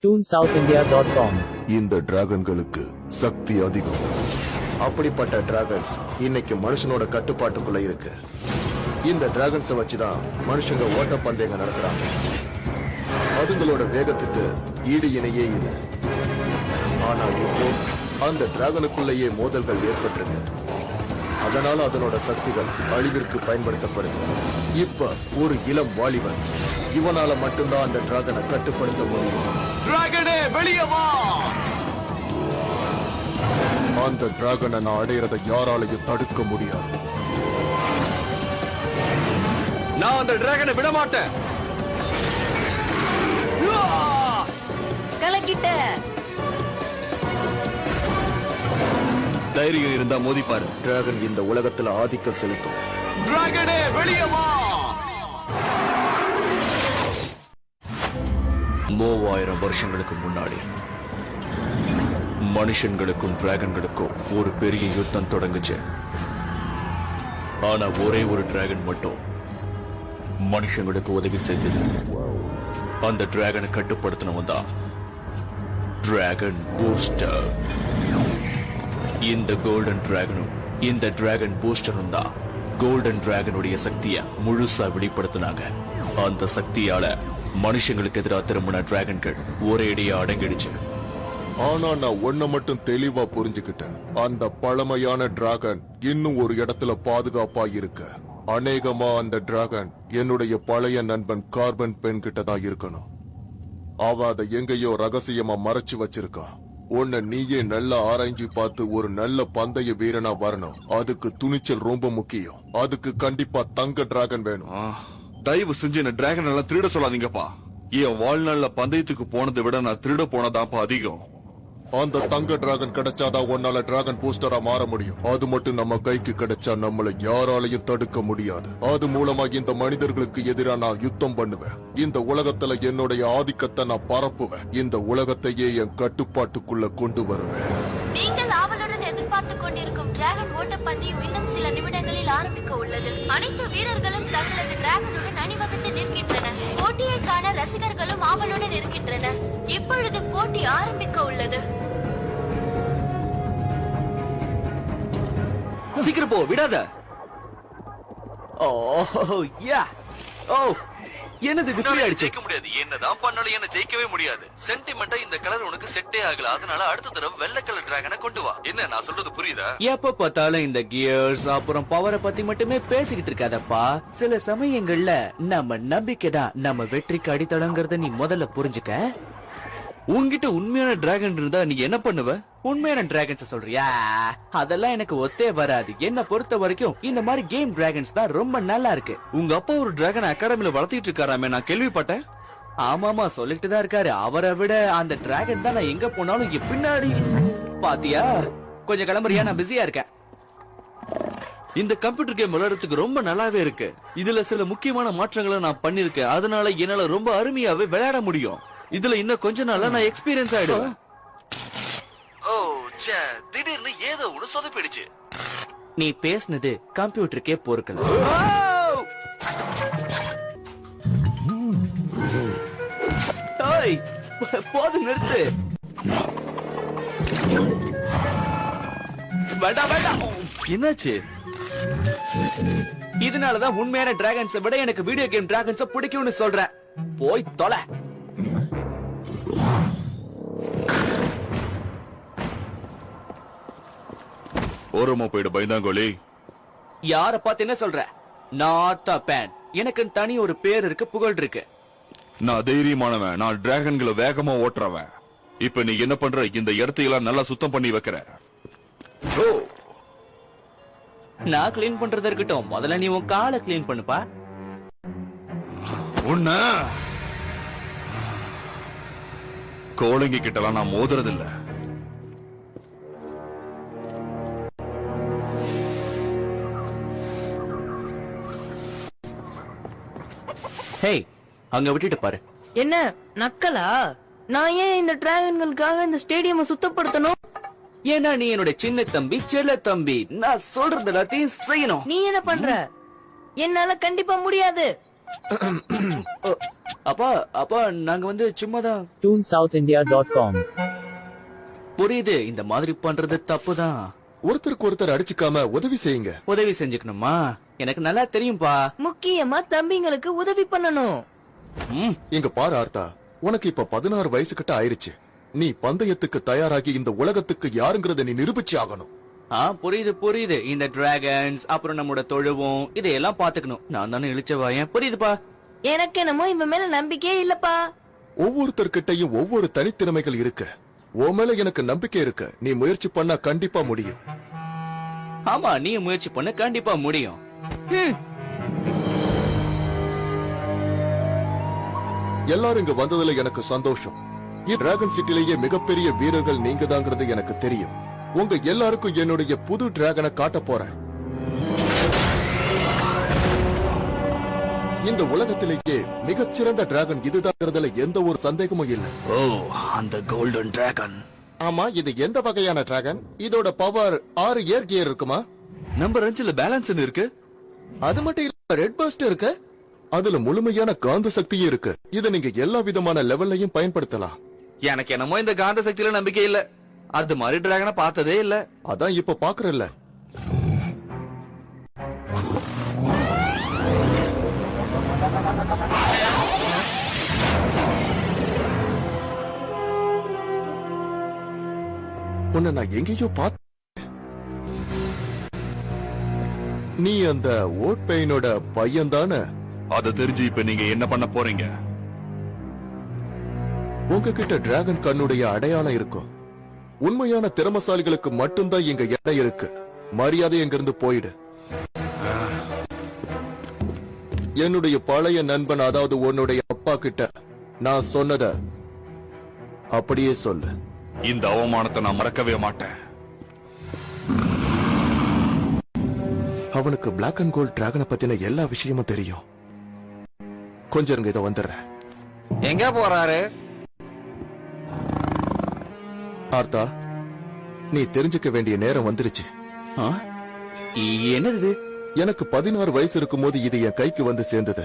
toonsouthindia.com இந்த டிராகன்களுக்கு சக்தி அதிகம். அப்படிப்பட்ட டிராகன்ஸ் இன்னைக்கு மனுஷனோட கட்டுப்பாட்டுக்குள்ள இருக்கு. இந்த டிராகன்ஸை வச்சுதான் மனுஷங்க ஓட்டப்பந்தயங்க நடக்கிறாங்க. அதுங்களோட வேகத்துக்கு ஈடு இணையே இல்லை. ஆனா இப்போ அந்த டிராகனுக்குள்ளேயே மோதல்கள் ஏற்பட்டிருக்கு. அதனால அதனோட சக்திகள் அழிவிற்கு பயன்படுத்தப்படுது. இப்ப ஒரு இளம் வாலிபன், இவனால மட்டும்தான் அந்த டிராகனை கட்டுப்படுத்த முடியும். டிராகனே வெளியே வா! அந்த டிராகனை நான் அடையறதை யாராலையும் தடுக்க முடியாது. நான் அந்த டிராகனை விட மாட்டேன். கலக்கிட்ட தைரியம் இருந்தா மோதிப்பாரு. டிராகன் இந்த உலகத்துல ஆதிக்கம் செலுத்தும். டிராகனே வெளியே வா! 3000 வருஷங்களுக்கு முன்னாடி மனுஷங்களுக்கும் டிராகன்களுக்கும் ஒரு பெரிய யுத்தம் தொடங்குச்சு. ஆனா ஒரே ஒரு டிராகன் மட்டும் மனுஷங்களுக்கு உதவி செஞ்சது. அந்த டிராகனை கட்டுப்படுத்தினவன் தான் டிராகன் பூஸ்டர். இந்த கோல்டன் டிராகனும் இந்த டிராகன் பூஸ்டரும் தான் கோல்டன் டிராகனுடைய சக்தியை முழுசா வெளிப்படுத்தினாங்க. அந்த சக்தியால மனுஷங்களுக்கு எதிராக திரும்பின டிராகன்கள் ஒரேடியா அடங்கிடுச்சு. ஆனா நான் ஒன்ன மட்டும் தெளிவா புரிஞ்சுக்கிட்டேன். அந்த பழமையான டிராகன் இன்னும் ஒரு இடத்துல பாதுகாப்பா இருக்க. அநேகமா அந்த டிராகன் என்னுடைய பழைய நண்பன் கார்பன் பெண் கிட்ட தான் இருக்கணும். அவ அதை எங்கேயோ ரகசியமா மறைச்சு வச்சிருக்கான். உன்னை நீயே நல்லா ஆராய்ச்சி பார்த்து ஒரு நல்ல பந்தய வீரனா வரணும். அதுக்கு துணிச்சல் ரொம்ப முக்கியம். அதுக்கு கண்டிப்பா தங்க டிராகன் வேணும். தயவு செஞ்சு என்ன டிராகன் எல்லாம் திருட சொல்லாதீங்கப்பா. என் வாழ்நாள்ல பந்தயத்துக்கு போனதை விட நான் திருட போனதாப்பா அதிகம். அந்த தங்க டிராகன் கிடைச்சாதான் உன்னால டிராகன் பூஸ்டரா மாற முடியும். அது மட்டும் நம்ம கைக்கு கிடைச்சா நம்மள யாராலையும் தடுக்க முடியாது. அது மூலமா இந்த மனிதர்களுக்கு எதிரா நான் யுத்தம் பண்ணுவேன். இந்த உலகத்துல என்னுடைய ஆதிக்கத்தை நான் பரப்புவேன். இந்த உலகத்தையே என் கட்டுப்பாட்டுக்குள்ள கொண்டு வருவேன். நீங்கள் ஆவலுடன் எதிர்பார்த்துக் கொண்டிருக்கும் டிராகன் ஓட்டப்பந்தயம் இன்னும் சில நிமிடங்களில் ஆரம்பிக்க உள்ளது. அனைத்து வீரர்களும் தங்களது டிராகனுடன் அணிவகுத்து நிற்கின்றனர். போட்டியை காண ரசிகர்களும் ஆவலுடன் இருக்கின்றனர். இப்பொழுது போட்டி ஆரம்பிக்க உள்ளது. சீக்கிரம் போ, விடாத. ஓ யா ஓ என்னது இது ஃப்ரீ ஆயிடுச்சு. ஜெயிக்க முடியாது. என்னதான் பண்ணாலும் என்ன ஜெயிக்கவே முடியாது. சென்டிமெண்டா இந்த கலர் உனக்கு செட்டே ஆகல. அதனால அடுத்த தடவை வெள்ளை கலர் டிராகனை கொண்டு வா. என்ன நான் சொல்றது புரியுதா? எப்ப பார்த்தாலும் இந்த கியர்ஸ் அப்புறம் பவரை பத்தி மட்டுமே பேசிக்கிட்டு இருக்காதப்பா. சில சமயங்கள்ல நம்ம நம்பிக்கை தான் நம்ம வெற்றிக்கு அடித்தளங்கிறத நீ முதல்ல புரிஞ்சுக்க. உன்கிட்ட உண்மையான டிராகன் இருந்தா நீ என்ன பண்ணுவ? உண்மையான டிராகன்ஸ் சொல்றியா? அதெல்லாம் எனக்கு ஒத்தே வராது. என்ன பொறுத்த வரைக்கும் இந்த மாதிரி கேம் டிராகன்ஸ் தான் ரொம்ப நல்லா இருக்கு. உங்க அப்பா ஒரு டிராகன் அகாடமில வளர்த்திட்டு இருக்காராமே, நான் கேள்விப்பட்டேன். ஆமாமா சொல்லிட்டு தான் இருக்காரு. அவரை விட அந்த டிராகன் தான் நான் எங்க போனாலும் இங்க பின்னாடி. பாத்தியா? கொஞ்சம் கிளம்புறியா? நான் பிஸியா இருக்கேன். இந்த கம்ப்யூட்டர் கேம் விளையாடுறதுக்கு ரொம்ப நல்லாவே இருக்கு. இதுல சில முக்கியமான மாற்றங்களை நான் பண்ணிருக்கேன். அதனால என்னால ரொம்ப அருமையாவே விளையாட முடியும். இதுல இன்னும் கொஞ்ச நாள்ல நான் எக்ஸ்பீரியன்ஸ் ஆயிடுவேன். ஓ ச்சே, திடீர்னு ஏதோ ஒன்னு சொதப்பிடுச்சு. நீ பேசுனது கம்ப்யூட்டருக்கே பொறுக்கல. போதும், நிறுத்து. வேண்டாம் வேண்டாம். என்னாச்சு? இதனாலதான் உண்மையான டிராகன்ஸை விட எனக்கு வீடியோ கேம் டிராகன்ஸை பிடிக்கும்னு சொல்றேன். போய் தொலை. ஓரமா போயிடு பயந்தாங்கோலி. யார பார்த்து என்ன சொல்ற? Not a fan. எனக்கு தனி ஒரு பேர் இருக்கு, புகழ் இருக்கு. நான் தைரியமானவன். நான் டிராகன்களை வேகமா ஓட்டுறவன். இப்ப நீ என்ன பண்ற? இந்த இடத்தையெல்லாம் நல்லா சுத்தம் பண்ணி வைக்கிற. நான் கிளீன் பண்றது இருக்கட்டும், முதல்ல நீ உன் காலை கிளீன் பண்ணுப்பா. உன்ன கோழங்கி கிட்டலாம் நான் மோதுறதில்ல. ஹேய், அங்க விட்டுட்டு பாரு. என்ன நக்கலா? நான் ஏன் இந்த டிராகன்களுக்காக இந்த ஸ்டேடியம் சுத்தப்படுத்தணும்? ஏன்னா நீ என்னோட சின்ன தம்பி, செல்ல தம்பி. நான் சொல்றது எல்லாத்தையும் செய்யணும். நீ என்ன பண்ற? என்னால கண்டிப்பா முடியாது. அப்பா அப்பா நாங்க வந்து சும்மாதான். ToonSouthIndia.com. புரியுது, இந்த மாதிரி பண்றது தப்புதான். ஒருத்தருக்கு ஒருத்தர் அடிச்சுக்காம உதவி செய்யுங்க. உதவி செஞ்சுக்கணுமா? எனக்கு நல்லா தெரியும்பா. முக்கியமா தம்பிங்களுக்கு உதவி பண்ணணும். ம், இங்க பாரு ஆர்த்தா, உனக்கு இப்ப 16 வயசு கிட்ட ஆயிருச்சு. நீ பந்தயத்துக்கு தயாராகி இந்த உலகத்துக்கு யாருங்கறத நீ நிரூபிச்சு ஆகணும். புரியுது புரியுது. இந்த டிராகன்ஸ் அப்புறம் நம்மளோட தொழுவும் இதையெல்லாம் பாத்துக்கணும். நான் தானே இழிச்சவாயன். புரியுதுப்பா. எனக்கு என்னமோ இவன் மேல நம்பிக்கையே இல்லப்பா. ஒவ்வொருத்தர்கிட்டயும் ஒவ்வொரு தனித்திறமைகள் இருக்கு. உன் மேல எனக்கு நம்பிக்கை இருக்கு. நீ முயற்சி பண்ணா கண்டிப்பா முடியும். ஆமா, நீ முயற்சி பண்ண கண்டிப்பா முடியும். ஹம், எல்லாரும் இங்க வந்ததுல எனக்கு சந்தோஷம். டிராகன் சிட்டிலேயே மிகப்பெரிய வீரர்கள் நீங்க தாங்கிறது எனக்கு தெரியும். உங்க எல்லாருக்கும் என்னுடைய புது டிராகனை காட்ட போறேன். இந்த உலகத்திலேயே மிகச்சிறந்த டிராகன் இதுதாங்கிறதுல எந்த ஒரு சந்தேகமும் இல்ல. ஓ, அந்த கோல்டன் டிராகன். ஆமா, இது எந்த வகையான டிராகன்? இதோட பவர் 6 ஏர் கியர் இருக்குமா? நம்பர் 5ல பேலன்ஸ் இருக்கு. அது மட்டும் இல்ல, ரெட் பர்ஸ்ட் இருக்கு. அதுல முழுமையான காந்த சக்தியும் இருக்கு. இதை நீங்க எல்லா விதமான லெவல்லையும் பயன்படுத்தலாம். எனக்கு என்னமோ இந்த காந்த சக்தியில நம்பிக்கை இல்ல. அது மாதிரி டிராகனை பார்த்ததே இல்ல. அதான் இப்ப பாக்குறல்ல. உன்னை நான் எங்கேயோ பார்த்த. நீ அந்த ஓட் பெயினோட பையன் தானே? அதை தெரிஞ்சு இப்ப நீங்க என்ன பண்ண போறீங்க? உங்ககிட்ட டிராகன் கண்ணுடைய அடையாளம் இருக்கும். உண்மையான திறமசாலிகளுக்கு மட்டும்தான் இங்க இடம் இருக்கு. மரியாதை எங்கிருந்து போயிடு. என்னுடைய பழைய நண்பன், அதாவது உன்னுடைய அப்பா கிட்ட நான் சொன்னத அப்படியே சொல்லு. இந்த அவமானத்தை நான் மறக்கவே மாட்டேன். அவனுக்கு பிளாக் அண்ட் கோல்ட் டிராகனை பத்தின எல்லா விஷயமும் தெரியும். கொஞ்சம் இருங்க, இதை வந்துடுறேன். எங்க போறாரு? ஆர்த்தா, நீ தெரிஞ்சுக்க வேண்டிய நேரம் வந்துருச்சு. ஆ? என்னது? எனக்கு 16 வயசு இருக்கும்போது இது என் கைக்கு வந்து சேர்ந்தது.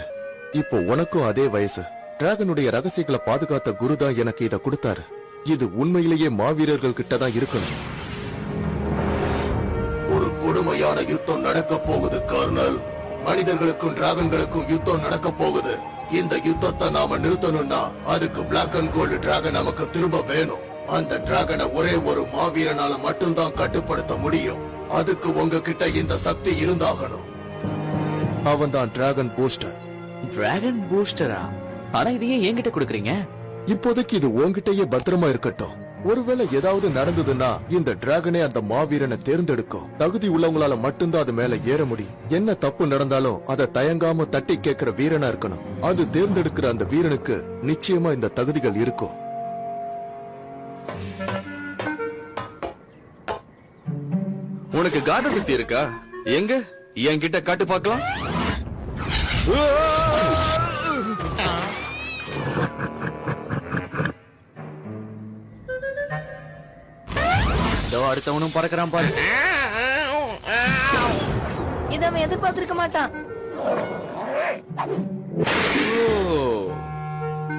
இப்போ உனக்கும் அதே வயசு. டிராகனுடைய ரகசியங்களை பாதுகாத்த குரு தான் எனக்கு இத கொடுத்தாரு. இது உண்மையிலேயே மாவீரர்கள் கிட்ட தான் இருக்கணும். ஒரு கொடுமையான யுத்தம் நடக்க போகுது கர்னல். மனிதர்களுக்கும் டிராகன்களுக்கும் யுத்தம் நடக்க போகுது. இந்த யுத்தத்தை நாம நிறுத்தணும்னா அதுக்கு பிளாக் அண்ட் கோல்டு டிராகன் நமக்கு திரும்ப வேணும். அந்த டிராகனை ஒரே ஒரு மாவீரனால மட்டும்தான் கட்டுப்படுத்த முடியும். அதுக்கு உங்ககிட்ட இந்த சக்தி இருந்தாகணும். அவன் தான் டிராகன் பூஸ்டர். டிராகன் பூஸ்டரா? ஆனா இது ஏன் என்கிட்ட கொடுக்குறீங்க? இப்போதைக்கு இது உன்கிட்டயே பத்திரமா இருக்கட்டும். ஒருவேளை ஏதாவது நடந்ததுன்னா இந்த டிராகனே அந்த மாவீரனை தேர்ந்தெடுக்கும். தகுதி உள்ளவங்களால மட்டும்தான் அது மேல ஏற முடியும். என்ன தப்பு நடந்தாலும் அதை தயங்காம தட்டி கேட்கிற வீரனா இருக்கணும். அது தேர்ந்தெடுக்கிற அந்த வீரனுக்கு நிச்சயமா இந்த தகுதிகள் இருக்கும். உனக்கு காந்த சக்தி இருக்கா? எங்க என்கிட்ட காட்டு பார்க்கலாம். அடுத்தவனும் பறக்கிறான் பாரு. இத அவன் எதிர்பார்த்திருக்க மாட்டான்.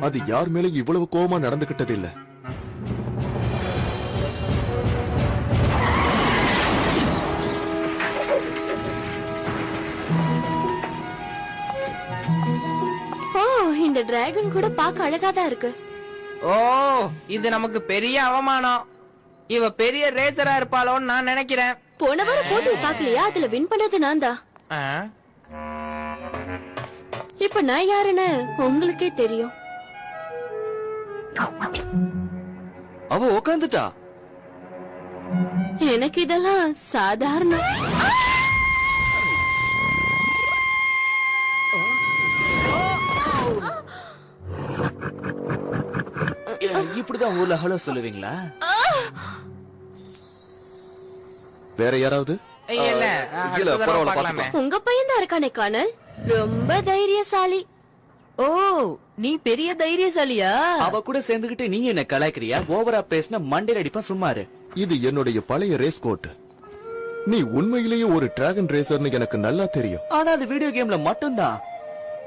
அது யார் மேல இவ்வளவு கோபமா நடந்துகிட்டது இல்ல. இந்த டிராகன் கூட பார்க்க அழகாதான் இருக்கு. ஓ, இது நமக்கு பெரிய அவமானம். இவ பெரிய ரேசரா இருப்பாளோன்னு நான் நினைக்கிறேன். போன வாரம் போட்டி பாக்கலையா? அதுல வின் பண்ணது நான் தான். இப்ப நான் யாருன்னு உங்களுக்கே தெரியும். அவ உக்காந்துட்டா. எனக்கு இதெல்லாம் சாதாரணம். இப்படிதான் ஊர்ல ஹலோ சொல்லுவீங்களா? வேற யாராவது? இல்ல, கீழே பரவாயில்ல, பார்க்கலாமே. உங்க பையன் தான் இருக்கானே காணல். ரொம்ப தைரியசாலி. ஓ, நீ பெரிய தைரியசாலியா? அவ கூட சேர்ந்துகிட்டு நீ என்ன கலாய்க்கிறியா? ஓவரா பேசின மண்டையில அடிப்பா. சும்மாரு. இது என்னுடைய பழைய ரேஸ் கோட். நீ உண்மையிலேயே ஒரு டிராகன் ரேசர்னு எனக்கு நல்லா தெரியும். ஆனா அது வீடியோ கேம்ல மட்டும்தான்.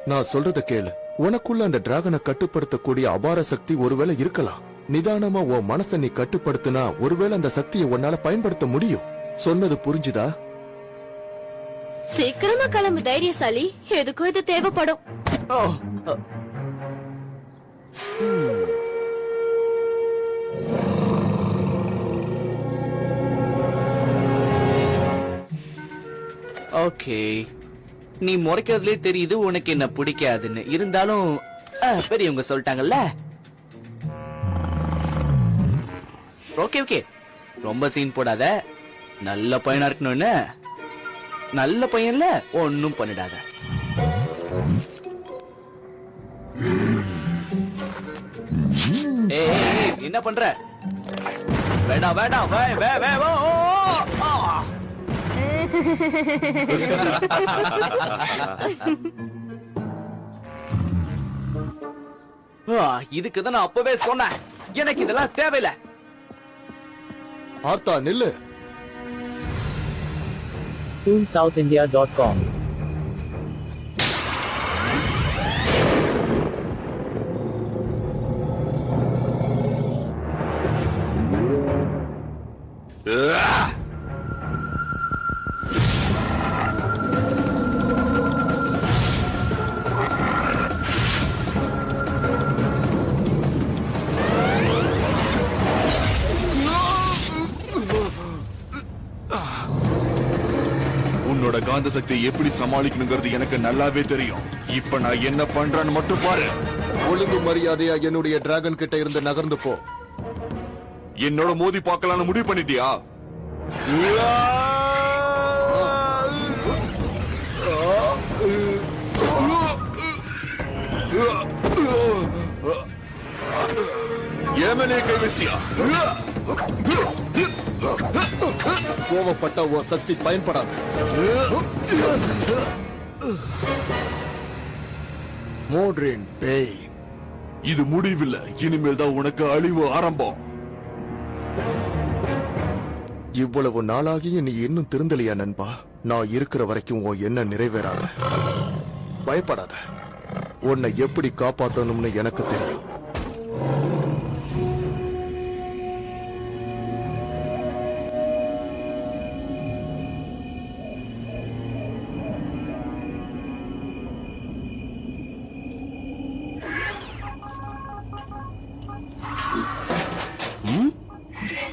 நான் சொல்றத கேளு. உனக்குள்ள அந்த டிராகனை கட்டுப்படுத்தக்கூடிய அபார சக்தி ஒருவேளை இருக்கலாம். நிதானமா உன் மனசை நீ கட்டுப்படுத்தினா ஒருவேளை அந்த சக்தியை உன்னால பயன்படுத்த முடியும். சொன்னது புரிஞ்சுதா? சீக்கிரமா கிளம்பு தைரியசாலி, எதுக்கும் இது தேவைப்படும். ஓ, ஓகே, நீ முறைக்கிறதுலே தெரியுது உனக்கு என்ன பிடிக்காதுன்னு. இருந்தாலும் பெரியவங்க சொல்லிட்டாங்கல்ல. ஓகே ஓகே, ரொம்ப சீன் போடாத. நல்ல பையனா இருக்கணும்னு. நல்ல பையன்ல ஒன்னும் பண்ணிடாத. ஏய், என்ன பண்ற? வேண்டாம் வேண்டாம், வே வே வே ஓ, ஓ, ஆ. இதுக்குதான் நான் அப்பவே சொன்னேன், எனக்கு இதெல்லாம் தேவையில்லை. ஆர்த்தா நில்லு. ToonSouthIndia.com. உன்னோட காந்த சக்தியை எப்படி சமாளிக்கணுங்கிறது எனக்கு நல்லாவே தெரியும். இப்ப நான் என்ன பண்றேன்னு மட்டும் பாரு. ஒழுங்கு மரியாதையா என்னுடைய டிராகன் கிட்ட இருந்து நகர்ந்து போ. என்னோட மோதி பார்க்கலாம்னு முடிவு பண்ணிட்டியா? ஏமனே கை வச்சிட்டியா? கோவப்பட்ட உன் சக்தி பயன்படாது. மோட்ரின் பேய். இது முடிவில்லை, இனிமேல் தான் உனக்கு அழிவு ஆரம்பம். இவ்வளவு நாளாகியும் நீ இன்னும் திருந்தலையா நண்பா? நான் இருக்கிற வரைக்கும் உன் எண்ணம் நிறைவேறாத. பயப்படாத, உன்னை எப்படி காப்பாத்தணும்னு எனக்கு தெரியும்.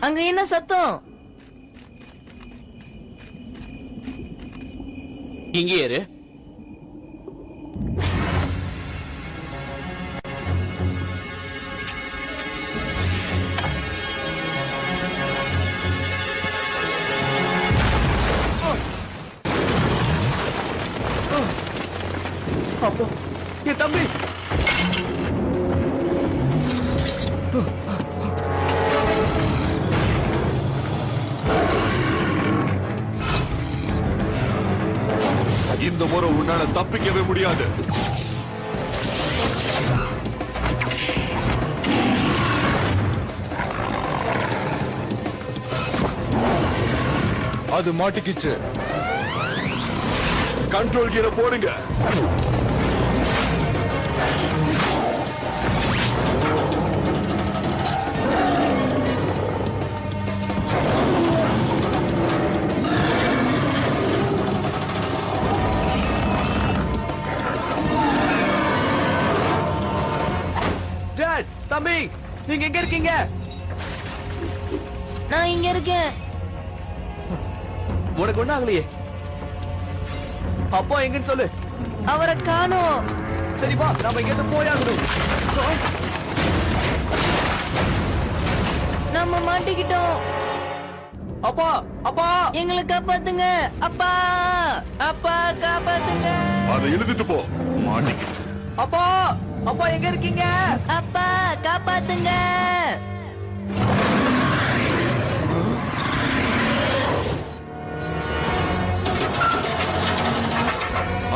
அங்க என்ன சத்தம்? இங்கே இரு. அப்போ என் தம்பி. இந்த முறை உன்னால தப்பிக்கவே முடியாது. அது மாட்டிக்கிச்சு. கண்ட்ரோல் கீரை போடுங்க. டாட், தம்பி, நீங்க எங்க இருக்கீங்க? நான் இங்க இருக்கேன். உனக்கு ஒண்ணு ஆகலையே. அப்பா எங்கன்னு சொல்லு. அவரை காணோம். சரி வா, நாம இங்க இருந்து போயாகணும். நம்ம மாட்டிக்கிட்டோம். அப்பா, அப்பா, எங்களை காப்பாத்துங்க. அப்பா, அப்பா காப்பாத்துங்க. அதை எழுதிட்டு போ. மாட்டிக்கிட்டு. அப்பா, அப்பா எங்க இருக்கீங்க? அப்பா காப்பாத்துங்க.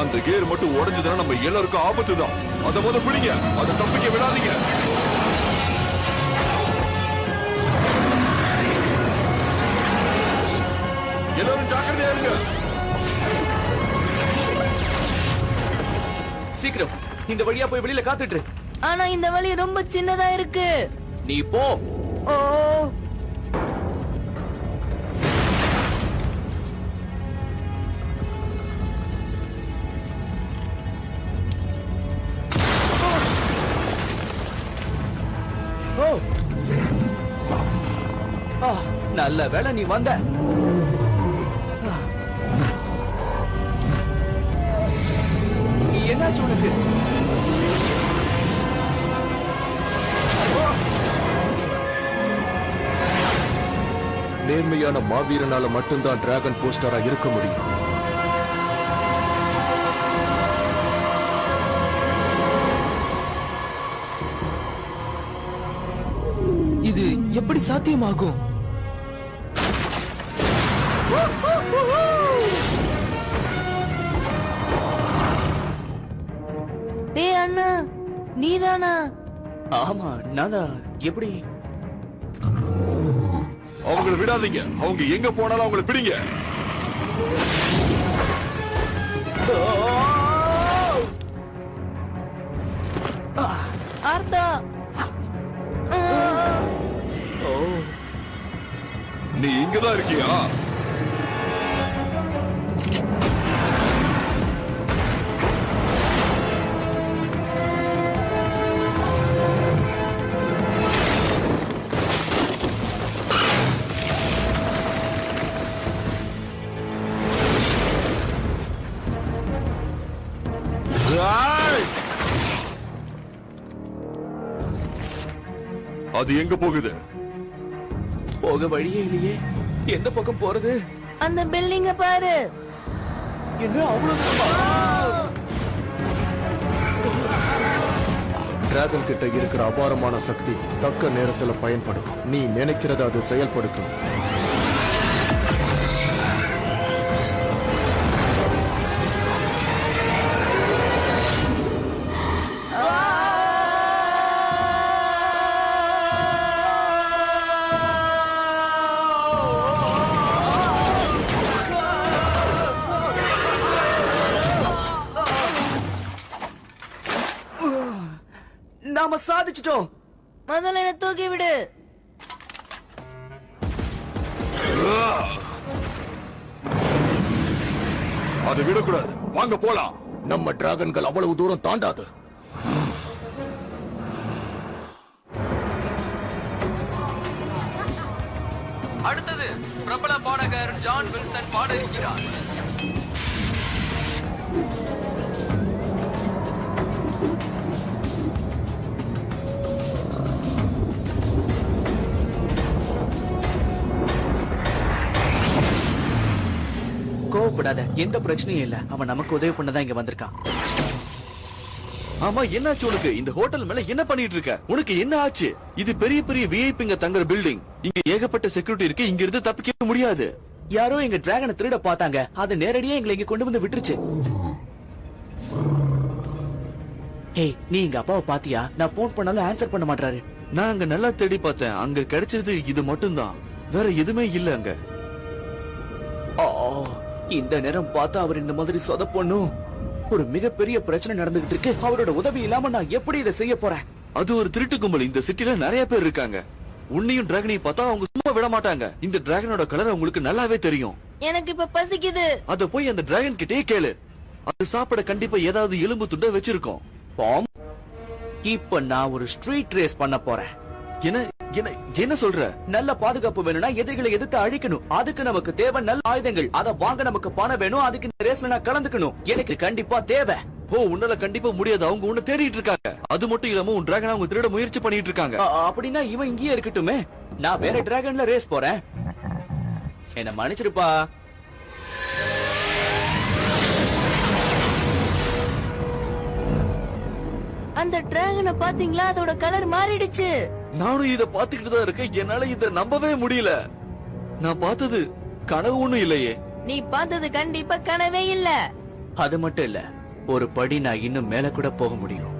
அந்த கேர் மட்டும் உடைஞ்சதுன்னா நம்ம எல்லாருக்கும் ஆபத்து தான். அதை முத பிடிங்க, அதை தப்பிக்க விடாதீங்க. எல்லாரும் ஜாக்கிரதையா இருங்க. சீக்கிரம் இந்த வழியா போய் வெளியில காத்துட்டு இரு. ஆனா இந்த வழி ரொம்ப சின்னதா இருக்கு. நீ போ. ஓ ஓ. நல்ல வேளை நீ வந்த. நீ என்னாச்சு உனக்கு? நேர்மையான மாவீரனால மட்டும்தான் டிராகன் போஸ்டரா இருக்க முடியும். இது எப்படி சாத்தியமாகும்? டேய் அண்ணா, நீதானா? ஆமா நான்தான். எப்படி? அவங்கள விடாதீங்க. அவங்க எங்க போனாலும் அவங்கள பிடிங்க. ஆர்த்தா. நீ இங்கதான் இருக்கியா? அது எங்க போகுது? போக வழியே இல்லையே. எந்த பக்கம் போறது? அந்த பில்டிங்க பாரு. என்ன அவ்வளவு? டிராகன் கிட்ட இருக்கிற அபாரமான சக்தி தக்க நேரத்துல பயன்படும். நீ நினைக்கிறத அது செயல்படுத்தும். நாம சாதிச்சிட்டோம். முதல்ல என்ன தூக்கி விடு. அதை விடக்கூடாது. வாங்க போலாம். நம்ம டிராகன்கள் அவ்வளவு தூரம் தாண்டாது. அடுத்தது பிரபல பாடகர் ஜான் வில்சன் பாட இருக்கிறார். கோவப்படாத. எந்த பிரச்சனையும் இல்ல. அவன் நமக்கு உதவி பண்ணதான் இங்க வந்திருக்கான். ஆமா, என்னாச்சு உனக்கு? இந்த ஹோட்டல் மேல என்ன பண்ணிட்டு இருக்க? உனக்கு என்ன ஆச்சு? இது பெரிய பெரிய விஐபிங்க தங்குற பில்டிங். இங்க ஏகப்பட்ட செக்யூரிட்டி இருக்கு. இங்க இருந்து தப்பிக்க முடியாது. யாரோ எங்க டிராகனை திருட பார்த்தாங்க. அது நேரடியா எங்களை இங்க கொண்டு வந்து விட்டுருச்சு. ஏய், நீ எங்க அப்பாவை பாத்தியா? நான் போன் பண்ணாலும் ஆன்சர் பண்ண மாட்டாரு. நான் அங்க நல்லா தேடி பார்த்தேன். அங்க கிடைச்சது இது மட்டும்தான். வேற எதுவுமே இல்ல அங்க. இந்த நேரம் பார்த்தா அவர் இந்த மாதிரி சொதப்பொண்ணும். ஒரு மிகப்பெரிய பிரச்சனை நடந்துகிட்டு இருக்கு. அவரோட உதவி இல்லாம நான் எப்படி இதை செய்ய போறேன்? அது ஒரு திருட்டு கும்பல். இந்த சிட்டில நிறைய பேர் இருக்காங்க. உன்னையும் டிராகனையும் பார்த்தா அவங்க சும்மா விட மாட்டாங்க. இந்த டிராகனோட கலர் உங்களுக்கு நல்லாவே தெரியும். எனக்கு இப்ப பசிக்குது. அத போய் அந்த டிராகன் கிட்டே கேளு. அது சாப்பிட கண்டிப்பா ஏதாவது எலும்பு துண்ட வச்சிருக்கோம். பாம், இப்ப நான் ஒரு ஸ்ட்ரீட் ரேஸ் பண்ண போறேன். என்ன என்ன என்ன சொல்ற? நல்ல பாதுகாப்பு வேணும்னா எதிரிகளை எதிர்த்து அழிக்கணும். அதுக்கு நமக்கு தேவை நல்ல ஆயுதங்கள். அத வாங்க நமக்கு பணம் வேணும். அதுக்கு இந்த ரேஸ்ல நான் கலந்துக்கணும். எனக்கு கண்டிப்பா தேவை. ஓ, உன்னால கண்டிப்பா முடியாது. அவங்க உன்னை தேடிட்டு இருக்காங்க. அது மட்டும் இல்லாம உன் டிராகனை அவங்க திருட முயற்சி பண்ணிட்டு இருக்காங்க. அப்படின்னா இவன் இங்கேயே இருக்கட்டுமே. நான் வேற டிராகன்ல ரேஸ் போறேன். என்ன மன்னிச்சிருப்பா. அந்த டிராகனை பாத்தீங்களா? அதோட கலர் மாறிடுச்சு. நானும் இத பாத்துக்கிட்டு தான் இருக்கேன். என்னால இத நம்பவே முடியல. நான் பார்த்தது கனவு ஒண்ணும் இல்லையே. நீ பார்த்தது கண்டிப்பா கனவே இல்ல. அது மட்டும் இல்ல, ஒரு படி நான் இன்னும் மேல கூட போக முடியும்.